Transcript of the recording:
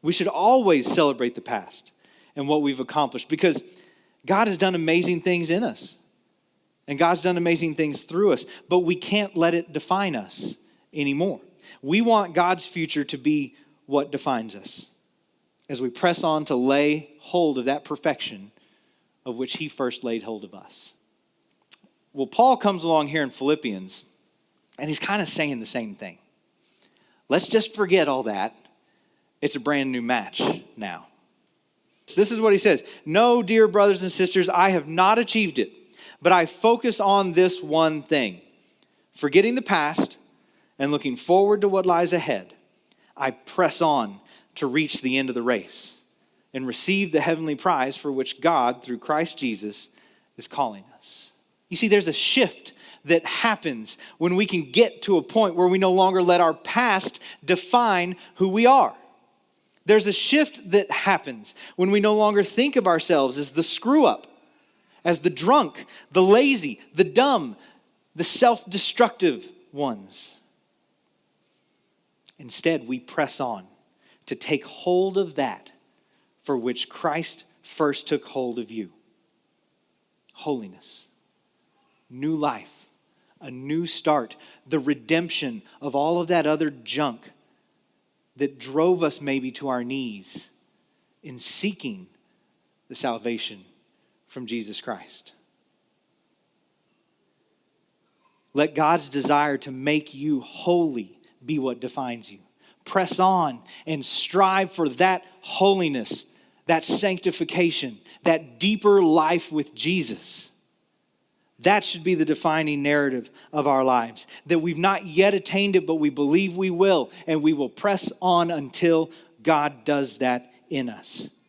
We should always celebrate the past and what we've accomplished because God has done amazing things in us. And God's done amazing things through us, but we can't let it define us anymore. We want God's future to be what defines us as we press on to lay hold of that perfection of which he first laid hold of us. Well, Paul comes along here in Philippians, and he's kind of saying the same thing. Let's just forget all that. It's a brand new match now. So this is what he says. No, dear brothers and sisters, I have not achieved it, but I focus on this one thing. Forgetting the past and looking forward to what lies ahead, I press on to reach the end of the race and receive the heavenly prize for which God, through Christ Jesus, is calling us. You see, there's a shift that happens when we can get to a point where we no longer let our past define who we are. There's a shift that happens when we no longer think of ourselves as the screw-up, as the drunk, the lazy, the dumb, the self-destructive ones. Instead, we press on to take hold of that for which Christ first took hold of you. Holiness, new life, a new start, the redemption of all of that other junk that drove us maybe to our knees in seeking the salvation from Jesus Christ. Let God's desire to make you holy be what defines you. Press on and strive for that holiness, that sanctification, that deeper life with Jesus. That should be the defining narrative of our lives. That we've not yet attained it, but we believe we will. And we will press on until God does that in us.